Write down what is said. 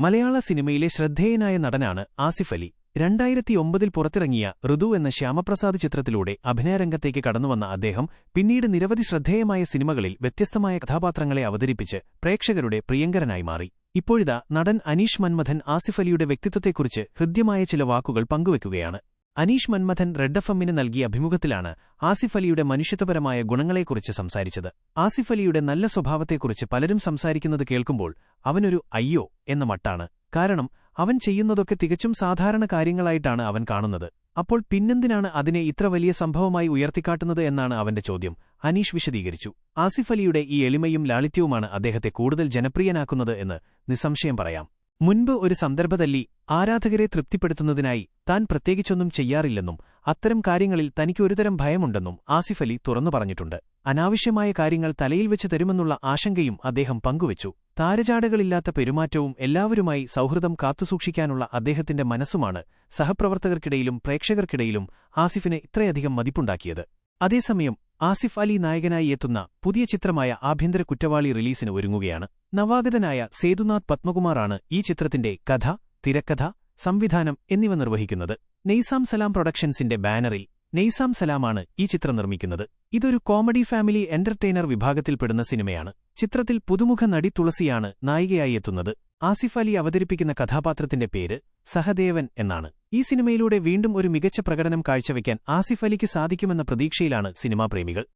മലയാള സിനിമയിലെ ശ്രദ്ധേയനായ നടനാണ് ആസിഫ് അലി. 2009 പുറത്തിറങ്ങിയ ഋതു എന്ന ശ്യാമപ്രസാദ് ചിത്രത്തിലൂടെ അഭിനയരംഗത്തേക്ക് കടന്നുവന്ന അദ്ദേഹം പിന്നീട് നിരവധി ശ്രദ്ധേയമായ സിനിമകളിൽ വ്യത്യസ്തമായ കഥാപാത്രങ്ങളെ അവതരിപ്പിച്ച് പ്രേക്ഷകരുടെ പ്രിയങ്കരനായി മാറി. ഇപ്പോഴിതാ നടൻ അനീഷ് മന്മഥൻ ആസിഫ് അലിയുടെ വ്യക്തിത്വത്തെക്കുറിച്ച് ഹൃദ്യമായ ചില വാക്കുകൾ പങ്കുവയ്ക്കുകയാണ്. അനീഷ് മന്മഥൻ റെഡ് എഫ്എമ്മിന് നൽകിയ അഭിമുഖത്തിലാണ് ആസിഫ് അലിയുടെ മനുഷ്യത്വപരമായ ഗുണങ്ങളെക്കുറിച്ച് സംസാരിച്ചത്. ആസിഫ് അലിയുടെ നല്ല സ്വഭാവത്തെക്കുറിച്ച് പലരും സംസാരിക്കുന്നത് കേൾക്കുമ്പോൾ അവനൊരു അയ്യോ എന്ന മട്ടാണ്. കാരണം അവൻ ചെയ്യുന്നതൊക്കെ തികച്ചും സാധാരണ കാര്യങ്ങളായിട്ടാണ് അവൻ കാണുന്നത്. അപ്പോൾ പിന്നെന്തിനാണ് അതിനെ ഇത്ര വലിയ സംഭവമായി ഉയർത്തിക്കാട്ടുന്നത് എന്നാണ് അവന്റെ ചോദ്യം. അനീഷ് വിശദീകരിച്ചു. ആസിഫ് അലിയുടെ ഈ എളിമയും ലാളിത്യവുമാണ് അദ്ദേഹത്തെ കൂടുതൽ ജനപ്രിയനാക്കുന്നത് എന്ന് നിസ്സംശയം പറയാം. മുൻപ് ഒരു സന്ദർഭതല്ലി ആരാധകരെ തൃപ്തിപ്പെടുത്തുന്നതിനായി താൻ പ്രത്യേകിച്ചൊന്നും ചെയ്യാറില്ലെന്നും അത്തരം കാര്യങ്ങളിൽ തനിക്ക് ഒരുതരം ഭയമുണ്ടെന്നും ആസിഫ് അലി തുറന്നു പറഞ്ഞിട്ടുണ്ട്. അനാവശ്യമായ കാര്യങ്ങൾ തലയിൽ വെച്ച് തരുമെന്നുള്ള ആശങ്കയും അദ്ദേഹം പങ്കുവച്ചു. താരചാടകളില്ലാത്ത പെരുമാറ്റവും എല്ലാവരുമായി സൗഹൃദം കാത്തുസൂക്ഷിക്കാനുള്ള അദ്ദേഹത്തിന്റെ മനസ്സുമാണ് സഹപ്രവർത്തകർക്കിടയിലും പ്രേക്ഷകർക്കിടയിലും ആസിഫിന് ഇത്രയധികം മതിപ്പുണ്ടാക്കിയത്. അതേസമയം ആസിഫ് അലി നായകനായി എത്തുന്ന പുതിയ ചിത്രമായ ആഭ്യന്തര കുറ്റവാളി റിലീസിന് ഒരുങ്ങുകയാണ്. നവാഗതനായ സേതുനാഥ് പത്മകുമാറാണ് ഈ ചിത്രത്തിന്റെ കഥ, തിരക്കഥ, സംവിധാനം എന്നിവ നിർവഹിക്കുന്നത്. നെയ്സാം സലാം പ്രൊഡക്ഷൻസിന്റെ ബാനറിൽ നെയ്സാം സലാമാണ് ഈ ചിത്രം നിർമ്മിക്കുന്നത്. ഇതൊരു കോമഡി ഫാമിലി എന്റർടൈനർ വിഭാഗത്തിൽപ്പെടുന്ന സിനിമയാണ്. ചിത്രത്തിൽ പുതുമുഖ നടി തുളസിയാണ് നായികയായി എത്തുന്നത്. ആസിഫ് അലി അവതരിപ്പിക്കുന്ന കഥാപാത്രത്തിന്റെ പേര് സഹദേവൻ എന്നാണ്. ഈ സിനിമയിലൂടെ വീണ്ടും ഒരു മികച്ച പ്രകടനം കാഴ്ചവെക്കാൻ ആസിഫ് അലിക്ക് സാധിക്കുമെന്ന പ്രതീക്ഷയിലാണ് സിനിമാപ്രേമികൾ.